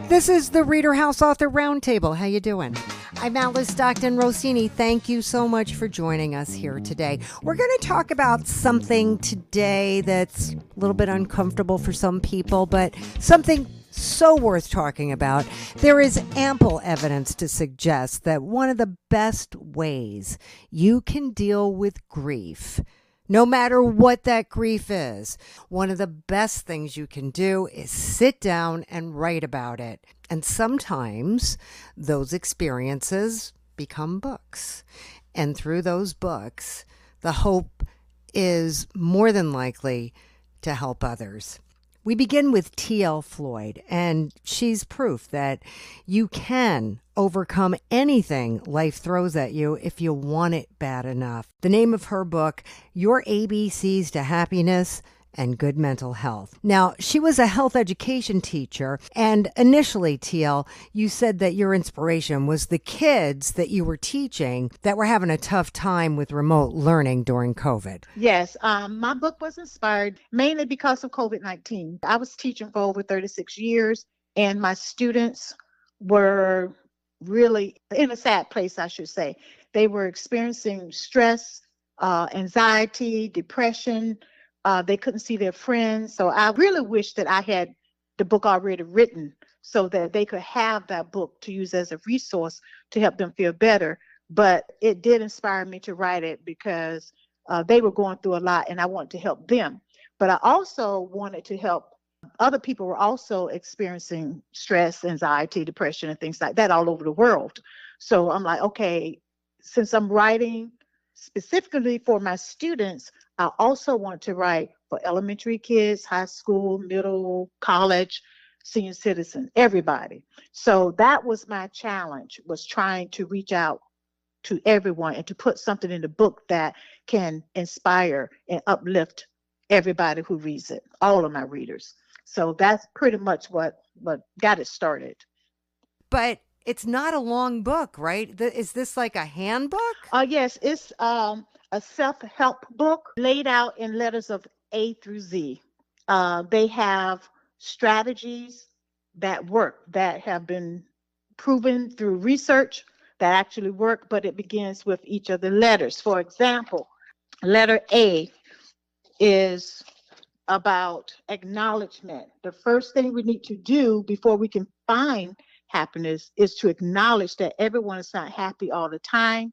This is the ReaderHouse Author Roundtable. How you doing? I'm Alice Stockton Rossini. Thank you so much for joining us here today. We're going to talk about something today that's a little bit uncomfortable for some people, but something so worth talking about. There is ample evidence to suggest that one of the best ways you can deal with grief, no matter what that grief is, one of the best things you can do is sit down and write about it. And sometimes those experiences become books. And through those books, the hope is more than likely to help others. We begin with T.L. Floyd, and she's proof that you can overcome anything life throws at you if you want it bad enough. The name of her book, Your ABCs to Happiness and Good Mental Health. Now, she was a health education teacher, and initially, TL, you said that your inspiration was the kids that you were teaching that were having a tough time with remote learning during COVID. Yes, my book was inspired mainly because of COVID-19. I was teaching for over 36 years, and my students were really in a sad place, I should say. They were experiencing stress, anxiety, depression. They couldn't see their friends. So I really wish that I had the book already written so that they could have that book to use as a resource to help them feel better. But it did inspire me to write it because they were going through a lot and I wanted to help them. But I also wanted to help other people who were also experiencing stress, anxiety, depression, and things like that all over the world. So I'm like, okay, since I'm writing specifically for my students, I also want to write for elementary kids, high school, middle, college, senior citizen, everybody. So that was my challenge, was trying to reach out to everyone and to put something in the book that can inspire and uplift everybody who reads it, all of my readers. So that's pretty much what got it started. But it's not a long book, right? Is this like a handbook? Yes, it's a self-help book laid out in letters of A through Z. They have strategies that work, that have been proven through research that actually work, but it begins with each of the letters. For example, letter A is about acknowledgement. The first thing we need to do before we can find happiness is to acknowledge that everyone is not happy all the time,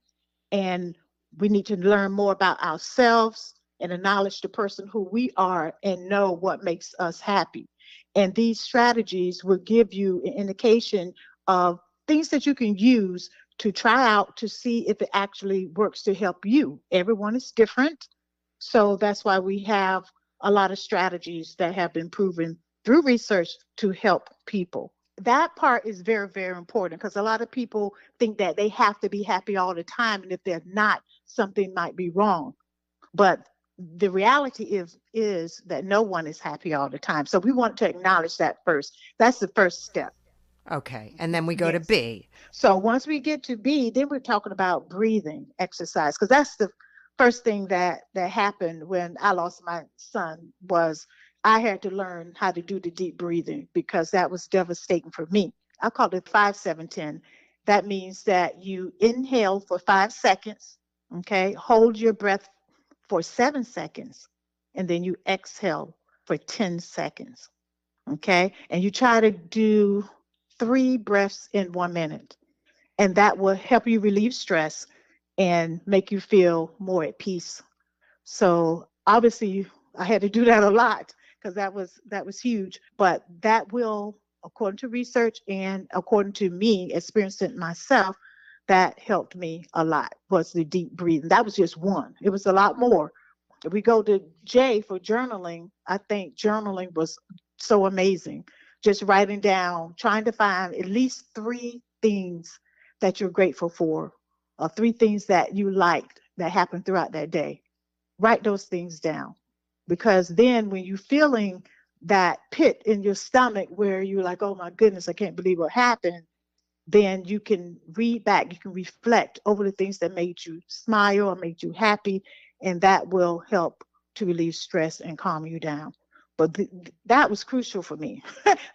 and we need to learn more about ourselves and acknowledge the person who we are and know what makes us happy. And these strategies will give you an indication of things that you can use to try out to see if it actually works to help you. Everyone is different. So that's why we have a lot of strategies that have been proven through research to help people. That part is very, very important because a lot of people think that they have to be happy all the time. And if they're not, something might be wrong. But the reality is that no one is happy all the time. So we want to acknowledge that first. That's the first step. Okay. And then we go to B. So once we get to B, then we're talking about breathing exercise, because that's the first thing that happened when I lost my son. Was I had to learn how to do the deep breathing because that was devastating for me. I call it 5-7-10. That means that you inhale for 5 seconds, okay? Hold your breath for 7 seconds, and then you exhale for 10 seconds, okay? And you try to do 3 breaths in 1 minute, and that will help you relieve stress and make you feel more at peace. So obviously I had to do that a lot because that was huge. But that will, according to research and according to me experiencing it myself, that helped me a lot, was the deep breathing. That was just one. It was a lot more. If we go to J for journaling, I think journaling was so amazing. Just writing down, trying to find at least 3 things that you're grateful for, or 3 things that you liked that happened throughout that day. Write those things down, because then when you're feeling that pit in your stomach where you're like, oh my goodness, I can't believe what happened, then you can read back, you can reflect over the things that made you smile or made you happy, and that will help to relieve stress and calm you down. But that was crucial for me.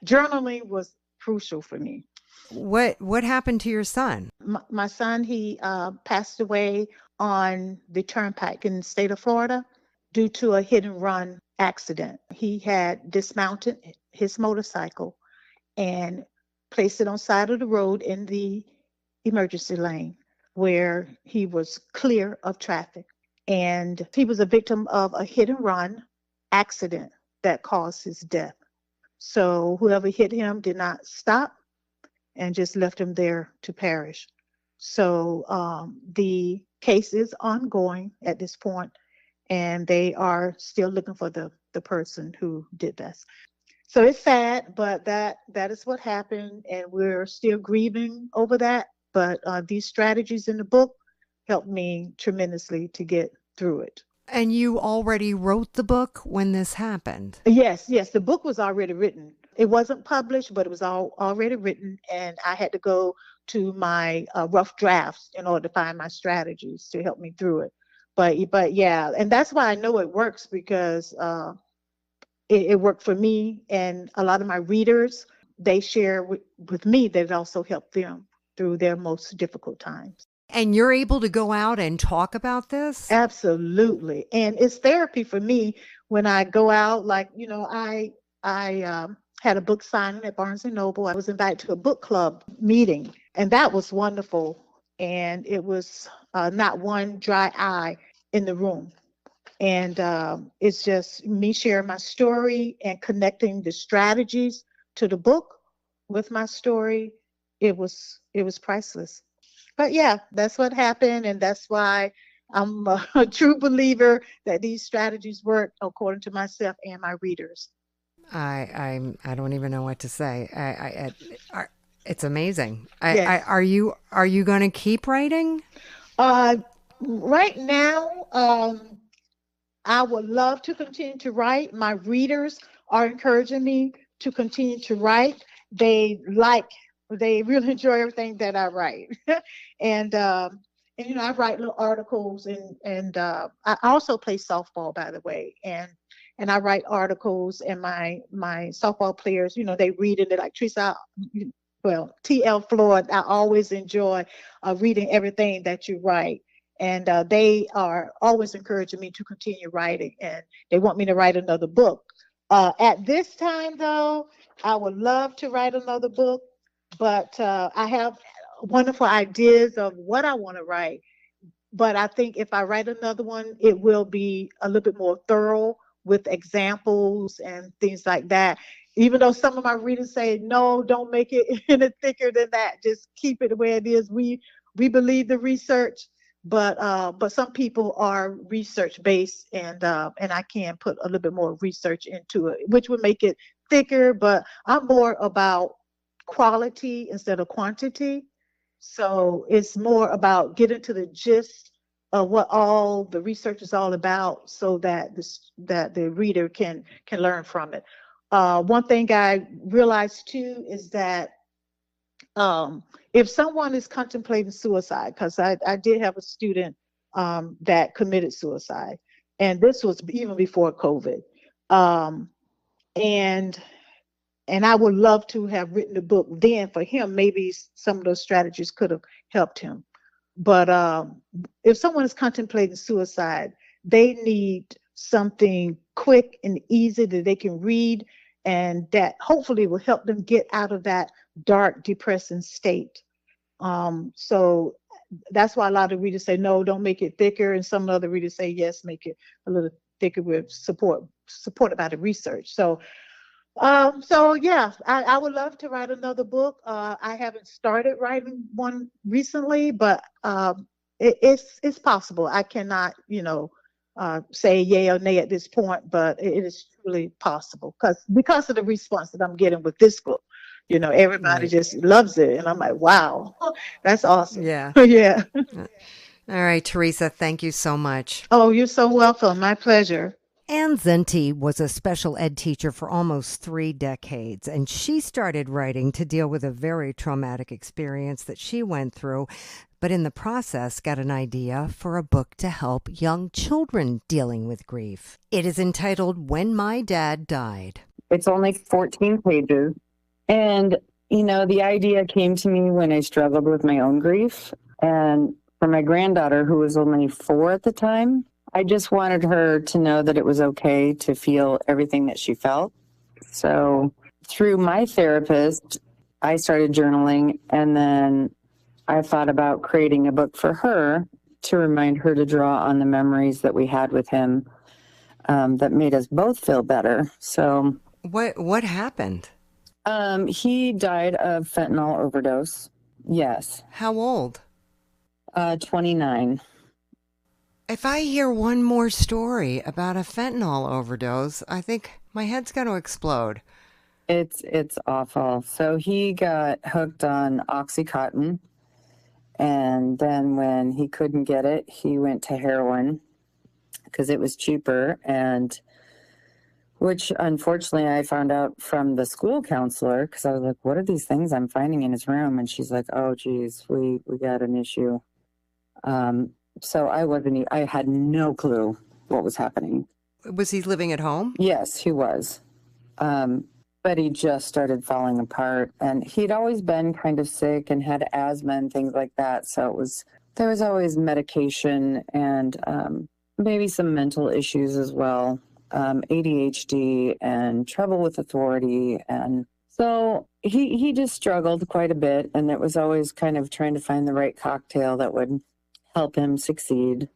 Journaling was crucial for me. What happened to your son? My son, he passed away on the turnpike in the state of Florida due to a hit and run accident. He had dismounted his motorcycle and placed it on side of the road in the emergency lane where he was clear of traffic. And he was a victim of a hit and run accident that caused his death. So whoever hit him did not stop and just left him there to perish. So the case is ongoing at this point, and they are still looking for the person who did this. So it's sad, but that is what happened, and we're still grieving over that. But these strategies in the book helped me tremendously to get through it. And you already wrote the book when this happened? Yes, the book was already written. It wasn't published, but it was already written, and I had to go to my rough drafts in order to find my strategies to help me through it. But yeah, and that's why I know it works, because it worked for me, and a lot of my readers, they share with me that it also helped them through their most difficult times. And you're able to go out and talk about this? Absolutely. And it's therapy for me when I go out. Like, I had a book signing at Barnes & Noble. I was invited to a book club meeting, and that was wonderful. And it was not one dry eye in the room. And it's just me sharing my story and connecting the strategies to the book with my story. It was priceless. But yeah, that's what happened, and that's why I'm a true believer that these strategies work, according to myself and my readers. I don't even know what to say. It's amazing. Yes. Are you going to keep writing? Right now, I would love to continue to write. My readers are encouraging me to continue to write. They really enjoy everything that I write. and I write little articles, and I also play softball, by the way. And I write articles, and my softball players, they read it like Teresa. Well, TL Floyd, I always enjoy reading everything that you write. And they are always encouraging me to continue writing, and they want me to write another book. At this time, though, I would love to write another book, but I have wonderful ideas of what I want to write. But I think if I write another one, it will be a little bit more thorough with examples and things like that. Even though some of my readers say, no, don't make it any thicker than that. Just keep it the way it is. We believe the research, but some people are research based, and I can put a little bit more research into it, which would make it thicker. But I'm more about quality instead of quantity. So it's more about getting to the gist of what all the research is all about, so that the reader can learn from it. One thing I realized too is that if someone is contemplating suicide, because I did have a student that committed suicide, and this was even before COVID, and I would love to have written the book then for him. Maybe some of those strategies could have helped him. But if someone is contemplating suicide, they need something quick and easy that they can read, and that hopefully will help them get out of that dark, depressing state. So that's why a lot of readers say, no, don't make it thicker. And some other readers say, yes, make it a little thicker with supported by the research. So yeah, I would love to write another book. I haven't started writing one recently, but it's possible. I cannot, say yay or nay at this point, but it is truly possible because of the response that I'm getting with this book. Everybody just loves it, and I'm like, wow, that's awesome. Yeah. Yeah. All right, Teresa, thank you so much. Oh, you're so welcome. My pleasure. Ann Zenti was a special ed teacher for almost 3 decades, and she started writing to deal with a very traumatic experience that she went through, but in the process got an idea for a book to help young children dealing with grief. It is entitled When My Dad Died. It's only 14 pages, and The idea came to me when I struggled with my own grief. And for my granddaughter, who was only 4 at the time, I just wanted her to know that it was okay to feel everything that she felt. So through my therapist, I started journaling, and then I thought about creating a book for her to remind her to draw on the memories that we had with him, that made us both feel better. So What happened? he died of fentanyl overdose. Yes. How old? 29. If I hear one more story about a fentanyl overdose, I think my head's going to explode. It's awful. So he got hooked on Oxycontin, and then when he couldn't get it, he went to heroin because it was cheaper, and which unfortunately I found out from the school counselor, because I was like, what are these things I'm finding in his room? And she's like, oh geez, we got an issue. So I had no clue what was happening. Was he living at home? Yes, he was. But he just started falling apart, and he'd always been kind of sick and had asthma and things like that. So there was always medication and maybe some mental issues as well, ADHD and trouble with authority. And so he just struggled quite a bit, and it was always kind of trying to find the right cocktail that would help him succeed.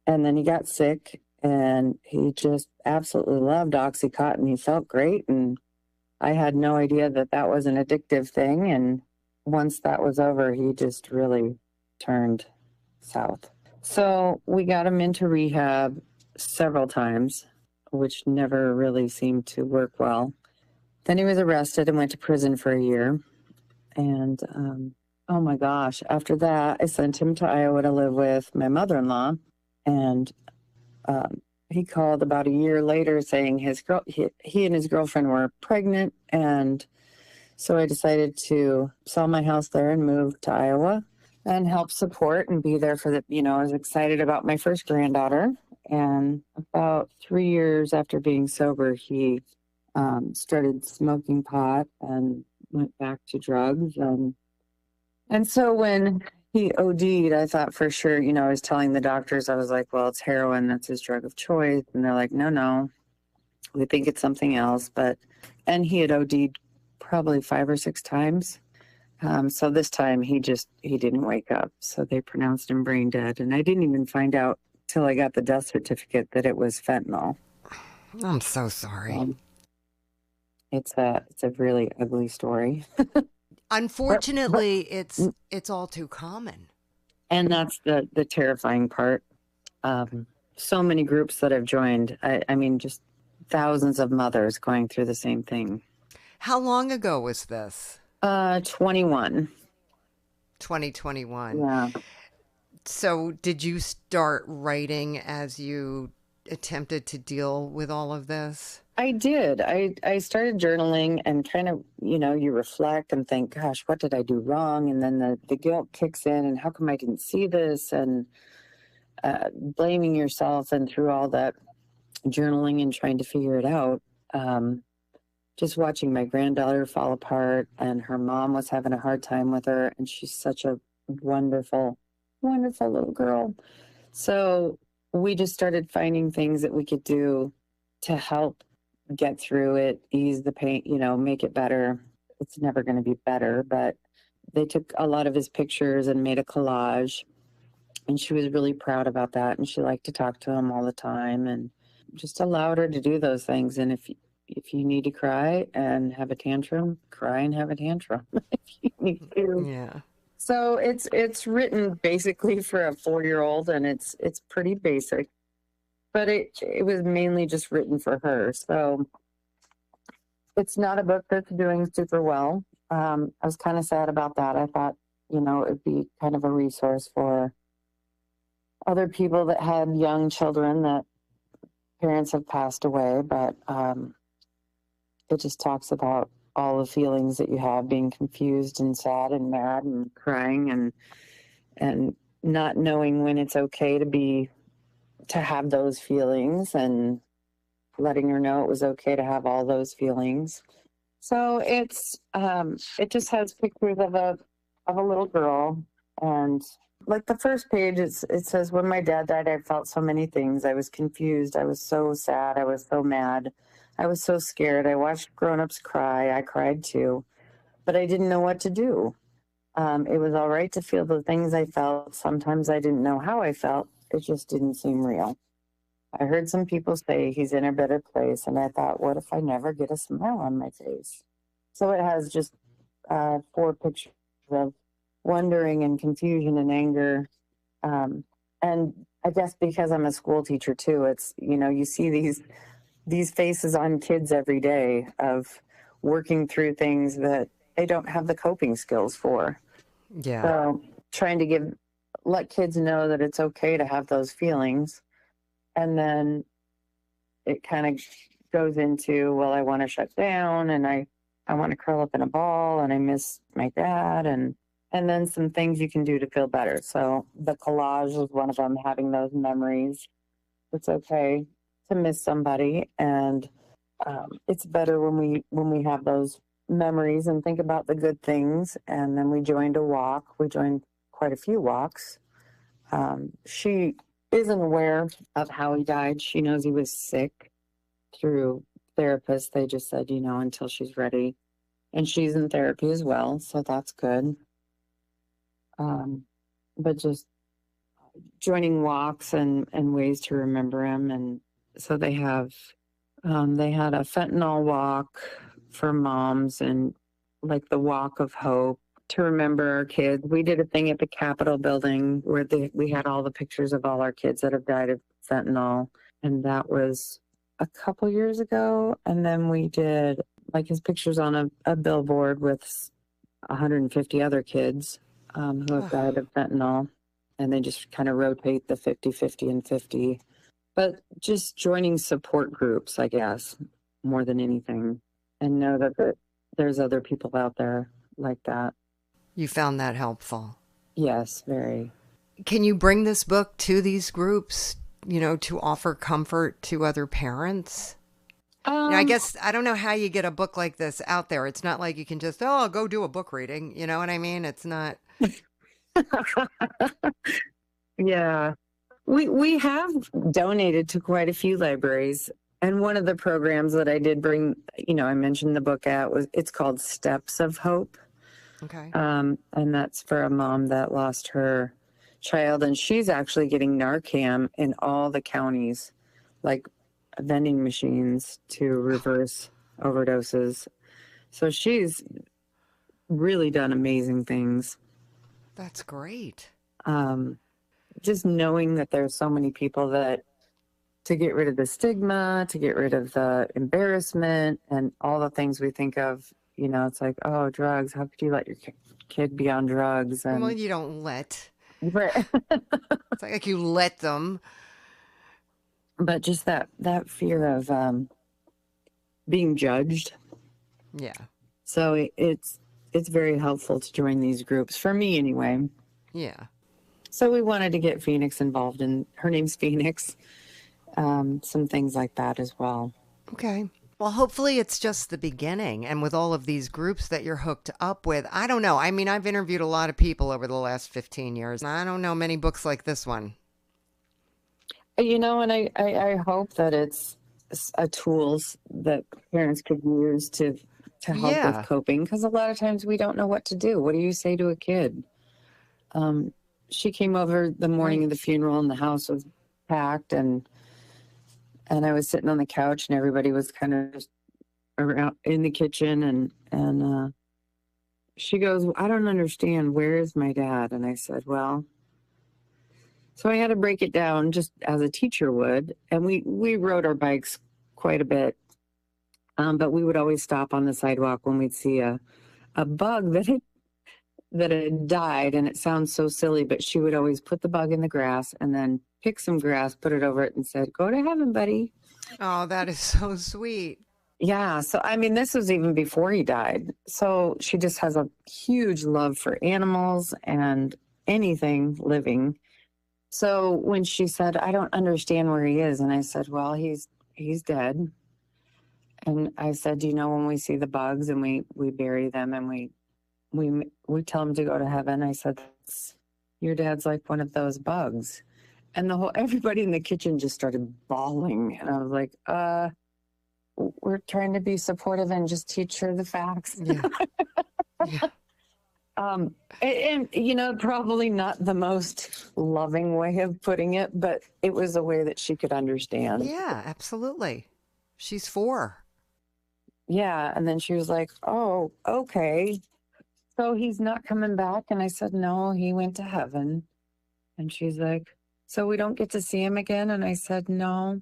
And then he got sick, and he just absolutely loved Oxycontin. He felt great, and I had no idea that was an addictive thing. And once that was over, he just really turned south. So we got him into rehab several times, which never really seemed to work well. Then he was arrested and went to prison for a year. And oh my gosh, after that, I sent him to Iowa to live with my mother-in-law. And he called about a year later saying he and his girlfriend were pregnant. And so I decided to sell my house there and move to Iowa and help support and be there for I was excited about my first granddaughter. And about 3 years after being sober, he started smoking pot and went back to drugs. And so when he OD'd, I thought for sure, I was telling the doctors, I was like, well, it's heroin. That's his drug of choice. And they're like, no, we think it's something else. And he had OD'd probably 5 or 6 times. So this time he didn't wake up. So they pronounced him brain dead. And I didn't even find out till I got the death certificate that it was fentanyl. I'm so sorry. It's a really ugly story. Unfortunately, it's all too common. And that's the terrifying part. So many groups that have joined. I mean, just thousands of mothers going through the same thing. How long ago was this? 2021. Yeah. So did you start writing as you attempted to deal with all of this? I did. I started journaling and kind of, you reflect and think, gosh, what did I do wrong? And then the guilt kicks in, and how come I didn't see this? And blaming yourself, and through all that journaling and trying to figure it out, just watching my granddaughter fall apart, and her mom was having a hard time with her, and she's such a wonderful, wonderful little girl. So we just started finding things that we could do to help get through it, ease the pain, make it better. It's never going to be better, but they took a lot of his pictures and made a collage, and she was really proud about that. And she liked to talk to him all the time, and just allowed her to do those things. And if you need to cry and have a tantrum, cry and have a tantrum if you need to. Yeah. So it's written basically for a 4-year-old, and it's pretty basic. But it was mainly just written for her. So it's not a book that's doing super well. I was kind of sad about that. I thought, it'd be kind of a resource for other people that had young children that parents have passed away. But it just talks about all the feelings that you have, being confused and sad and mad and crying and not knowing when it's okay to have those feelings, and letting her know it was okay to have all those feelings. So it just has pictures of a little girl, and like the first page, it says, when my dad died, I felt so many things. I was confused. I was so sad. I was so mad. I was so scared. I watched grown-ups cry. I cried too, but I didn't know what to do. It was all right to feel the things I felt. Sometimes I didn't know how I felt. It just didn't seem real. I heard some people say he's in a better place, and I thought, what if I never get a smile on my face? So it has just 4 pictures of wondering and confusion and anger. And I guess because I'm a school teacher too, it's, you see these faces on kids every day of working through things that they don't have the coping skills for. Yeah. So trying to let kids know that it's okay to have those feelings. And then it kind of goes into, well, I want to shut down, and I want to curl up in a ball, and I miss my dad, and then some things you can do to feel better. So the collage is one of them, having those memories. It's okay to miss somebody, and it's better when we have those memories and think about the good things. And then we joined a walk. We joined quite a few walks. She isn't aware of how he died. She knows he was sick through therapists. They just said, until she's ready. And she's in therapy as well, so that's good. But just joining walks and ways to remember him. And so they had a fentanyl walk for moms, and like the walk of hope to remember our kids. We did a thing at the Capitol building where we had all the pictures of all our kids that have died of fentanyl. And that was a couple years ago. And then we did like his pictures on a billboard with 150 other kids who have died of fentanyl. And they just kind of rotate the 50, 50, and 50. But just joining support groups, I guess, more than anything. And know that there's other people out there like that. You found that helpful? Yes, very. Can you bring this book to these groups, to offer comfort to other parents? I guess I don't know how you get a book like this out there. It's not like you can just, go do a book reading. You know what I mean? It's not. Yeah. We have donated to quite a few libraries. And one of the programs that I did bring, I mentioned the book it's called Steps of Hope. Okay. And that's for a mom that lost her child. And she's actually getting Narcan in all the counties, like vending machines to reverse overdoses. So she's really done amazing things. That's great. Just knowing that there's so many people that to get rid of the stigma, to get rid of the embarrassment and all the things we think of, it's like, oh, drugs. How could you let your kid be on drugs? And well, you don't let. Right. It's like you let them. But just that fear of being judged. Yeah. So it's very helpful to join these groups, for me anyway. Yeah. So we wanted to get Phoenix involved, and her name's Phoenix. Some things like that as well. Okay. Well, hopefully it's just the beginning. And with all of these groups that you're hooked up with, I don't know. I mean, I've interviewed a lot of people over the last 15 years. I don't know many books like this one. And I hope that it's a tools that parents could use to help with coping. Because a lot of times we don't know what to do. What do you say to a kid? She came over the morning of the funeral, and the house was packed, and I was sitting on the couch, and everybody was kind of just around in the kitchen, and she goes, I don't understand. Where is my dad? And I said, well, so I had to break it down just as a teacher would. And we rode our bikes quite a bit. But we would always stop on the sidewalk when we'd see a bug that had died. And it sounds so silly, but she would always put the bug in the grass and then pick some grass, put it over it, and said, go to heaven, buddy. Oh, that is so sweet. Yeah. So, I mean, this was even before he died. So she just has a huge love for animals and anything living. So when she said, I don't understand where he is. And I said, well, he's dead. And I said, you know, when we see the bugs and we bury them and we tell them to go to heaven, I said, your dad's like one of those bugs. And everybody in the kitchen just started bawling. And I was like, we're trying to be supportive and just teach her the facts. Yeah. Yeah. And you know, probably not the most loving way of putting it, but it was a way that she could understand. Yeah, absolutely. She's 4. Yeah. And then she was like, oh, okay. So he's not coming back. And I said, no, he went to heaven. And she's like, so we don't get to see him again? And I said, no,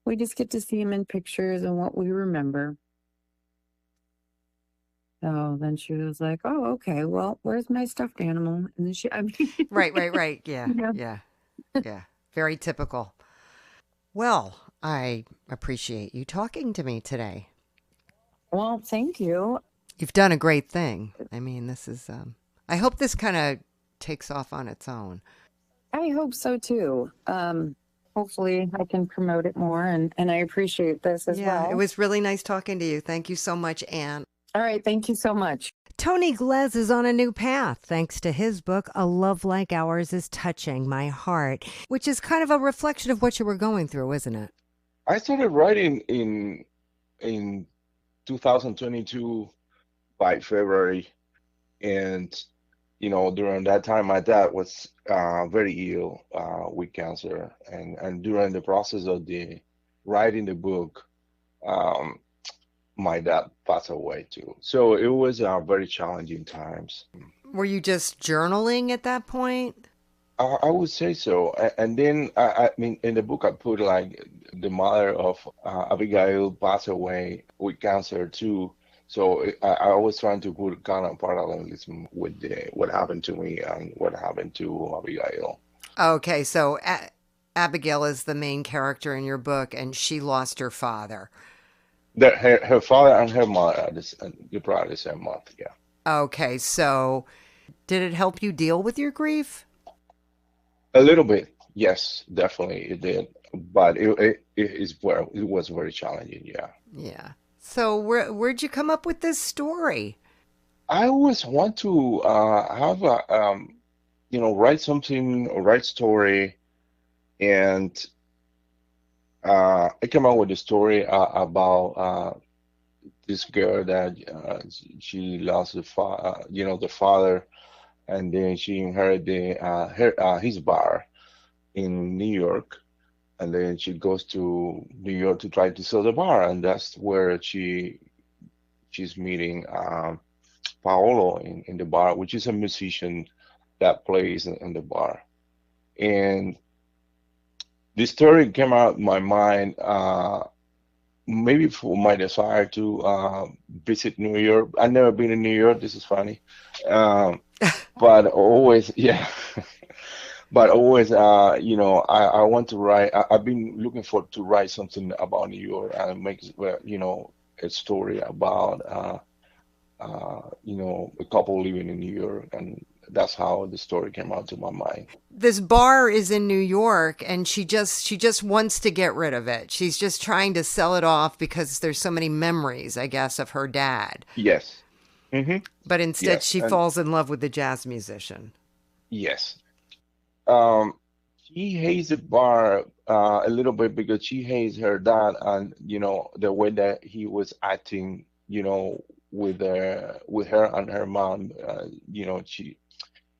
we just get to see him in pictures and what we remember. So then she was like, oh, okay, well, where's my stuffed animal? And then Right. Yeah. Yeah. Yeah. Very typical. Well, I appreciate you talking to me today. Well, thank you. You've done a great thing. I mean, this is, I hope this kind of takes off on its own. I hope so too. Hopefully I can promote it more, and I appreciate this as well. It was really nice talking to you. Thank you so much, Anne. All right, thank you so much. Tony Glez is on a new path thanks to his book, A Love Like Ours is Touching My Heart, which is kind of a reflection of what you were going through, isn't it? I started writing in 2022 by February, and you know, during that time, my dad was very ill with cancer, and during the process of writing the book, my dad passed away too. So it was very challenging times. Were you just journaling at that point? I would say so. And then, I mean, in the book, I put like the mother of Abigail passed away with cancer too. So I was trying to put kind of parallelism with what happened to me and what happened to Abigail. Okay, so Abigail is the main character in your book, and she lost her father. Her father and her mother are probably the same month, yeah. Okay, so did it help you deal with your grief? A little bit, yes, definitely it did. But it was very challenging, yeah. Yeah. So where'd you come up with this story? I always want to have a write something, write story, and I came up with a story about this girl that she lost the father, and then she inherited his bar in New York, and then she goes to New York to try to sell the bar, and that's where she's meeting Paolo in the bar, which is a musician that plays in the bar. And this story came out of my mind maybe for my desire to visit New York. I've never been in New York. This is funny. But always, yeah. But always, I want to write. I've been looking to write something about New York and make, a story about, a couple living in New York, and that's how the story came out to my mind. This bar is in New York, and she just wants to get rid of it. She's just trying to sell it off because there's so many memories, I guess, of her dad. Yes. Mm-hmm. But instead, she falls in love with the jazz musician. Yes. She hates the bar a little bit because she hates her dad and the way that he was acting, with her and her mom.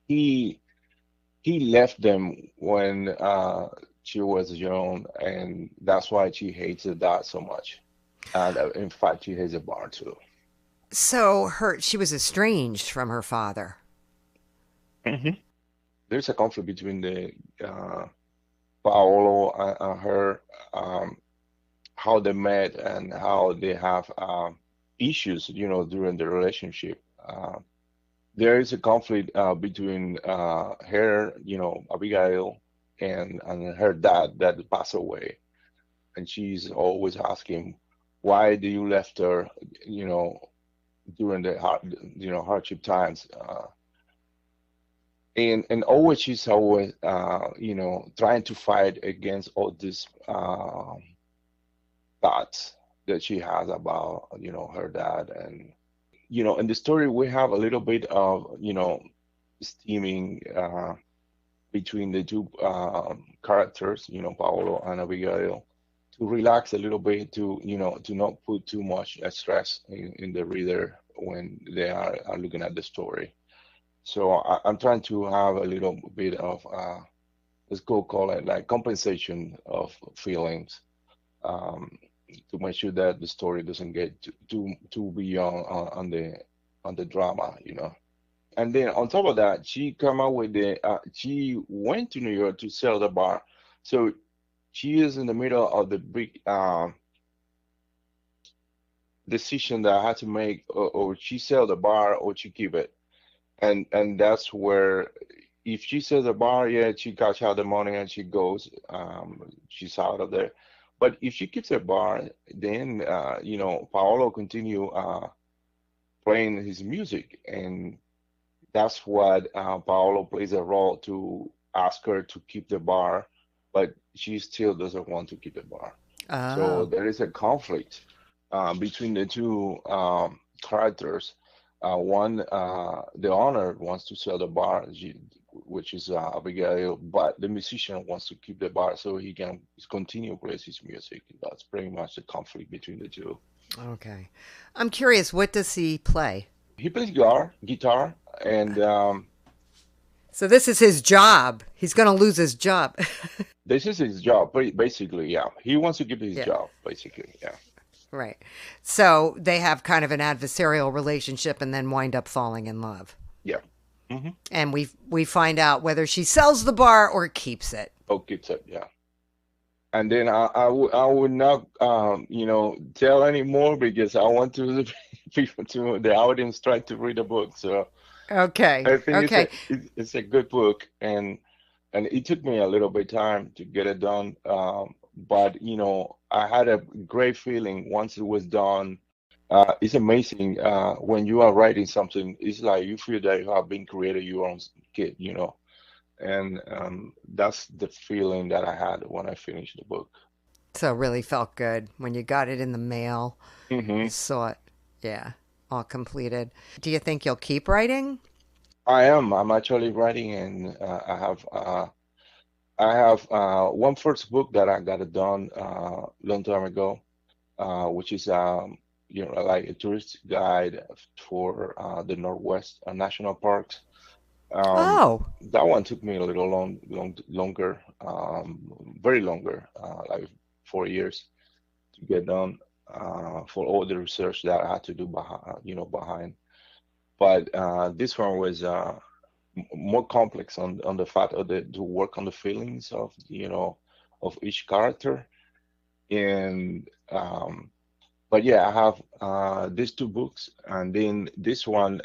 He left them when she was young, and that's why she hates the dad so much. And in fact, she hates the bar too. So she was estranged from her father. Mm-hmm. There's a conflict between the Paolo and her, how they met and how they have issues, during the relationship. There is a conflict between her, Abigail, and her dad that passed away, and she's always asking, "Why do you left her?" During the hardship times. And always she's always trying to fight against all these thoughts that she has about, her dad. And, in the story, we have a little bit of, steaming between the two characters, Paolo and Abigail, to relax a little bit, to not put too much stress in the reader when they are looking at the story. So I'm trying to have a little bit of, let's go call it like compensation of feelings, um, to make sure that the story doesn't get too beyond on the drama. And then on top of that, she come out with she went to New York to sell the bar. So she is in the middle of the big decision that I had to make, or she sell the bar or she keep it. And that's where, if she sells the bar, yeah, she cash out the money and she goes, she's out of there. But if she keeps the bar, then Paolo continue playing his music, and that's what Paolo plays a role to ask her to keep the bar, but she still doesn't want to keep the bar. So Oh. there is a conflict between the two characters. One, the owner wants to sell the bar, which is Abigail, but the musician wants to keep the bar so he can continue play his music. That's pretty much the conflict between the two. Okay. I'm curious, what does he play? He plays guitar, and So this is his job. He's going to lose his job. this is his job, basically. Yeah, he wants to keep his Yeah. job, basically. Yeah, Right. So they have kind of an adversarial relationship and then wind up falling in love. yeah. Mm-hmm. And we find out whether she sells the bar or keeps it. Oh, keeps it. Yeah. And then I would not tell any more because I want to the people to the audience try to read the book. So Okay. I think Okay. it's a good book, and it took me a little bit time to get it done. But I had a great feeling once it was done. It's amazing when you are writing something. It's like you feel that you have been created your own kid. And that's the feeling that I had when I finished the book. So it really felt good when you got it in the mail. Hmm. You saw it. Yeah. All completed. Do you think you'll keep writing? I am. I'm actually writing, and I have one first book that I got it done long time ago, which is like a tourist guide for the Northwest National Parks. Um, Oh, that one took me a little longer, very longer, like 4 years to get done, for all the research that I had to do behind. But this one was more complex on the fact of the to work on the feelings of each character. And but yeah, I have these two books, and then this one,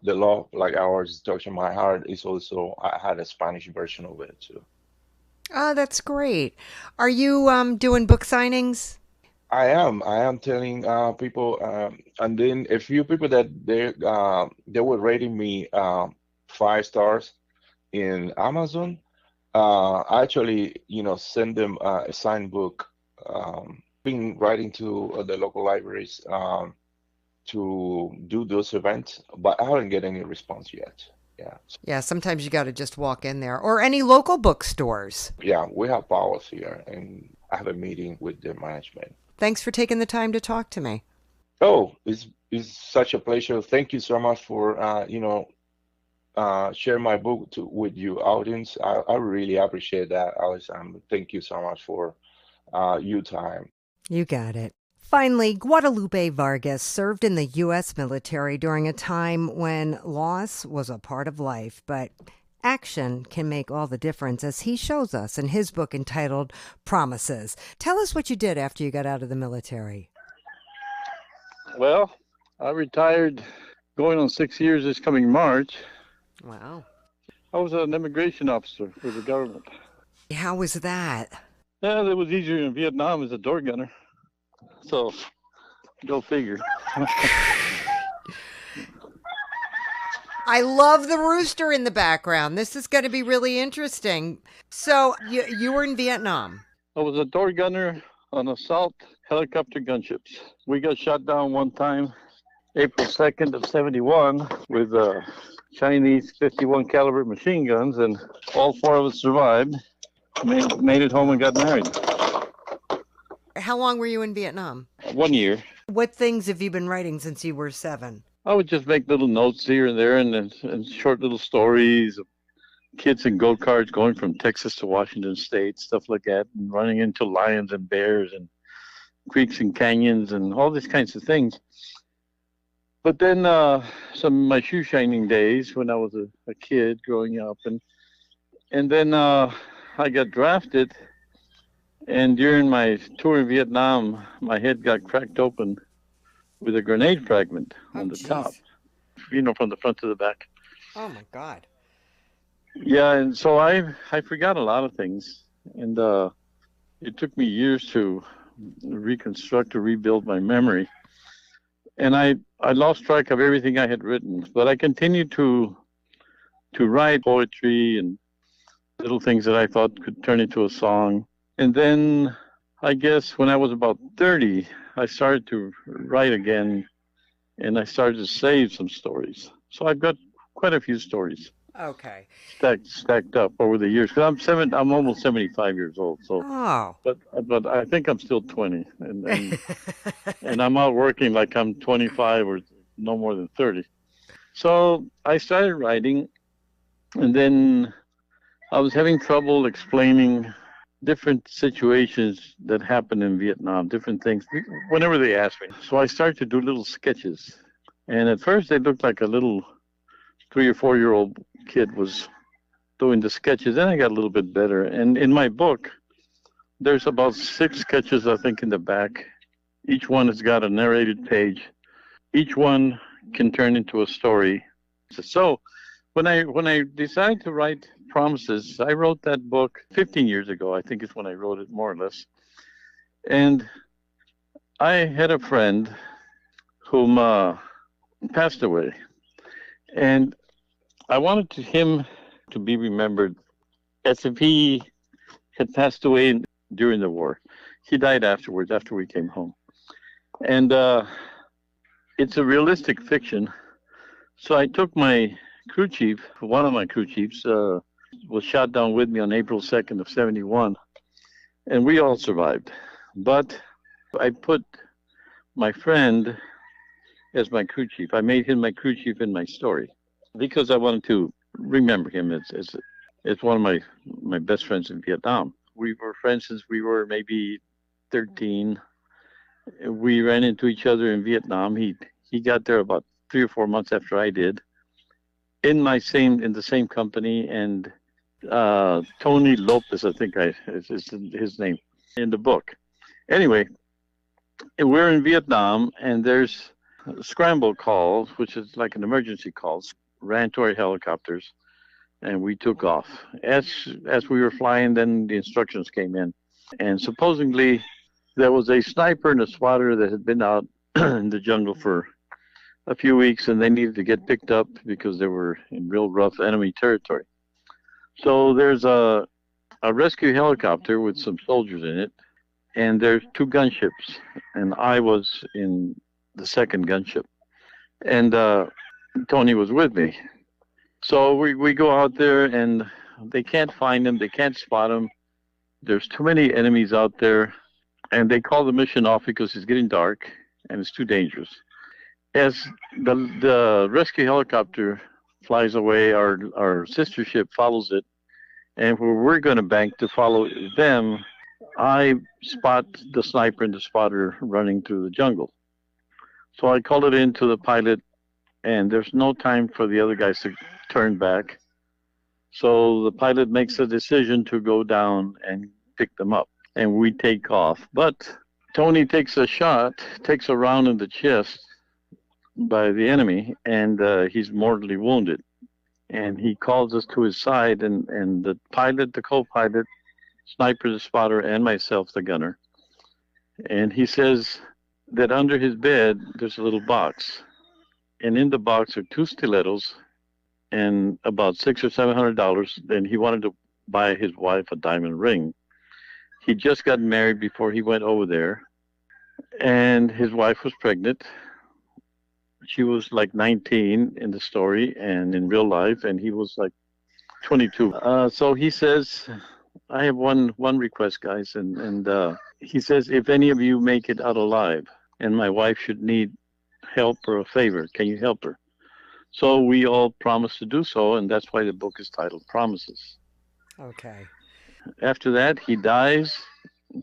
The Love Like Ours Touching My Heart, is also, I had a Spanish version of it too. oh, that's great. Are you doing book signings? I am telling people, and then a few people that they were rating me 5 stars in Amazon. I actually, send them a signed book. Been writing to the local libraries to do those events, but I haven't get any response yet. Yeah, Yeah, sometimes you got to just walk in there or any local bookstores. yeah, we have powers here, and I have a meeting with the management. Thanks for taking the time to talk to me. Oh, it's such a pleasure. Thank you so much for share my book with you audience. I really appreciate that, Alice. Thank you so much for your time. You got it. Finally, Guadalupe Vargas served in the U.S. military during a time when loss was a part of life, but action can make all the difference, as he shows us in his book entitled Promises. Tell us what you did after you got out of the military. Well, I retired going on 6 years this coming March. Wow. I was an immigration officer for the government. How was that? Yeah, it was easier in Vietnam as a door gunner. So, go figure. I love the rooster in the background. This is going to be really interesting. So you were in Vietnam. I was a door gunner on assault helicopter gunships. We got shot down one time, April 2nd of 71, with Chinese 51 caliber machine guns, and all four of us survived, made it home and got married. How long were you in Vietnam? 1 year. What things have you been writing since you were 7? I would just make little notes here and there, and short little stories of kids in go-karts going from Texas to Washington State, stuff like that, and running into lions and bears and creeks and canyons and all these kinds of things. But then some of my shoe shining days when I was a kid growing up, and then I got drafted, and during my tour in Vietnam, my head got cracked open with a grenade fragment on the top, from the front to the back. Oh my God. Yeah, and so I forgot a lot of things, and it took me years to reconstruct or rebuild my memory. And I lost track of everything I had written, but I continued to write poetry and little things that I thought could turn into a song. And then I guess when I was about 30, I started to write again, and I started to save some stories. So I've got quite a few stories. Okay. Stacked up over the years. 'Cause I'm almost 75 years old. So, but I think I'm still 20, and I'm out working like I'm 25 or no more than 30. So I started writing, and then I was having trouble explaining different situations that happened in Vietnam, different things, whenever they asked me. So I started to do little sketches. And at first they looked like a little 3 or 4-year-old kid was doing the sketches. Then I got a little bit better. And in my book, there's about 6 sketches, I think, in the back. Each one has got a narrated page. Each one can turn into a story. So when I decided to write Promises, I wrote that book 15 years ago. I think is when I wrote it, more or less. And I had a friend whom passed away. And I wanted him to be remembered as if he had passed away during the war. He died afterwards, after we came home. And it's a realistic fiction. So I took my crew chief, one of my crew chiefs, was shot down with me on April 2nd of 71. And we all survived. But I put my friend as my crew chief. I made him my crew chief in my story because I wanted to remember him as one of my best friends in Vietnam. We were friends since we were maybe 13. We ran into each other in Vietnam. He got there about 3 or 4 months after I did, in the same company. And Tony Lopez, I think is his name in the book. Anyway, we're in Vietnam, and there's scramble calls, which is like an emergency calls, ran to our helicopters, and we took off. As we were flying, then the instructions came in, and supposedly there was a sniper and a spotter that had been out in the jungle for a few weeks, and they needed to get picked up because they were in real rough enemy territory. So there's a rescue helicopter with some soldiers in it, and there's 2 gunships, and I was in the second gunship, and Tony was with me. So we go out there, and they can't find him, they can't spot him. There's too many enemies out there, and they call the mission off because it's getting dark and it's too dangerous. As the rescue helicopter flies away, our sister ship follows it, and where we're going to bank to follow them, I spot the sniper and the spotter running through the jungle. So I call it in to the pilot, and there's no time for the other guys to turn back. So the pilot makes a decision to go down and pick them up, and we take off. But Tony takes a round in the chest by the enemy, and he's mortally wounded. And he calls us to his side, and the pilot, the co-pilot, sniper, the spotter, and myself, the gunner. And he says that under his bed, there's a little box. And in the box are 2 stilettos and about $600 or $700. And he wanted to buy his wife a diamond ring. He just got married before he went over there. and his wife was pregnant. She was like 19 in the story and in real life, and he was like 22. So he says, I have one request, guys, and he says, if any of you make it out alive and my wife should need help or a favor, can you help her? So we all promised to do so, and that's why the book is titled Promises. Okay. After that, he dies.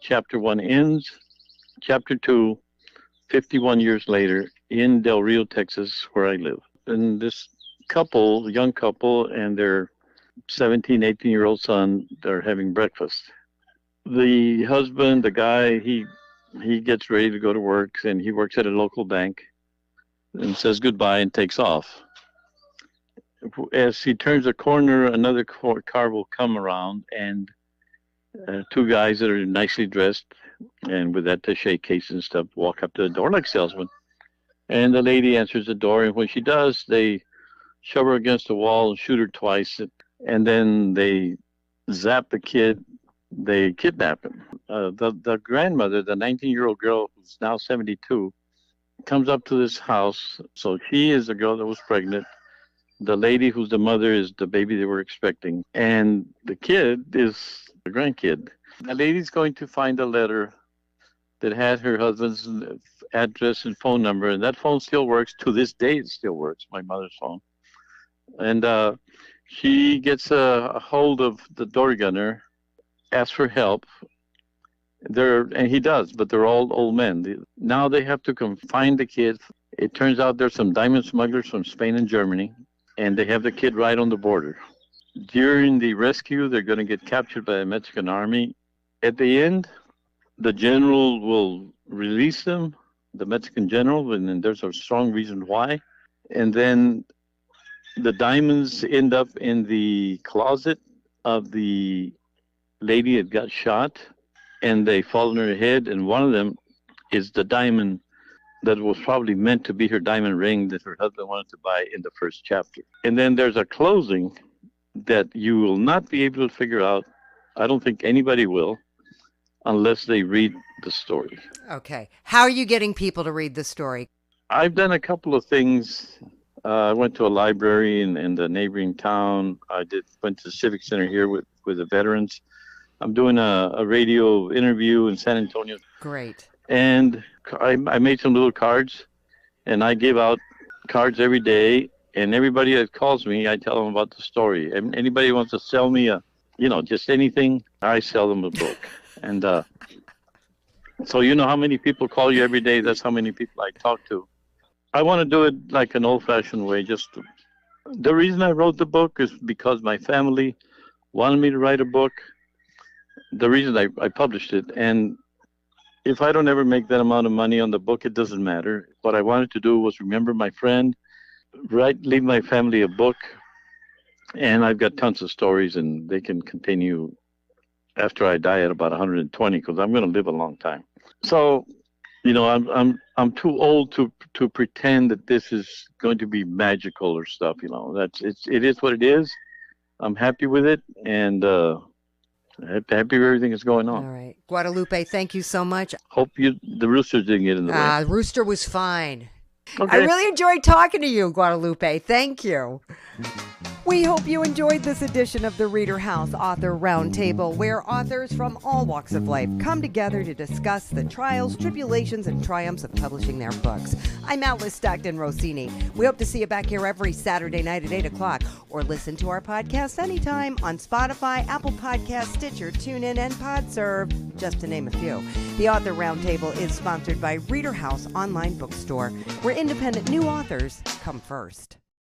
Chapter 1 ends. Chapter 2, 51 years later, in Del Rio, Texas, where I live. And this couple, young couple, and their 17, 18-year-old son, they're having breakfast. The husband, the guy, he gets ready to go to work, and he works at a local bank and says goodbye and takes off. As he turns a corner, another car will come around, and two guys that are nicely dressed and with attaché case and stuff walk up to the door like salesmen. And the lady answers the door, and when she does, they shove her against the wall and shoot her twice, and then they zap the kid. They kidnap him. The grandmother, the 19-year-old girl who's now 72, comes up to this house. So she is the girl that was pregnant. The lady who's the mother is the baby they were expecting. And the kid is the grandkid. The lady's going to find a letter that had her husband's address and phone number. And that phone still works. To this day, it still works, my mother's phone. And she gets a hold of the door gunner, asks for help. And he does, but they're all old men. Now they have to come find the kid. It turns out there's some diamond smugglers from Spain and Germany, and they have the kid right on the border. During the rescue, they're going to get captured by the Mexican army. At the end, the general will release them, the Mexican general, and then there's a strong reason why. And then the diamonds end up in the closet of the lady that got shot, and they fall on her head, and one of them is the diamond that was probably meant to be her diamond ring that her husband wanted to buy in the first chapter. And then there's a closing that you will not be able to figure out. I don't think anybody will, unless they read the story. Okay. How are you getting people to read the story? I've done a couple of things. I went to a library in the neighboring town. Went to the Civic Center here with the veterans. I'm doing a radio interview in San Antonio. Great. And I made some little cards, and I give out cards every day. And everybody that calls me, I tell them about the story. And anybody who wants to sell me just anything, I sell them a book. And so you know how many people call you every day. That's how many people I talk to. I want to do it like an old-fashioned way. The reason I wrote the book is because my family wanted me to write a book. The reason I published it. And if I don't ever make that amount of money on the book, it doesn't matter. What I wanted to do was remember my friend, leave my family a book, and I've got tons of stories, and they can continue after I die at about 120, because I'm going to live a long time. So, I'm too old to pretend that this is going to be magical or stuff. It is what it is. I'm happy with it, and happy with everything that's going on. All right. Guadalupe, thank you so much. Hope the roosters didn't get in the way. Rooster was fine. Okay. I really enjoyed talking to you, Guadalupe. Thank you. We hope you enjoyed this edition of the Reader House Author Roundtable, where authors from all walks of life come together to discuss the trials, tribulations, and triumphs of publishing their books. I'm Alice Stockton Rossini. We hope to see you back here every Saturday night at 8 o'clock, or listen to our podcast anytime on Spotify, Apple Podcasts, Stitcher, TuneIn, and PodServe, just to name a few. The Author Roundtable is sponsored by ReaderHouse Online Bookstore, where independent new authors come first.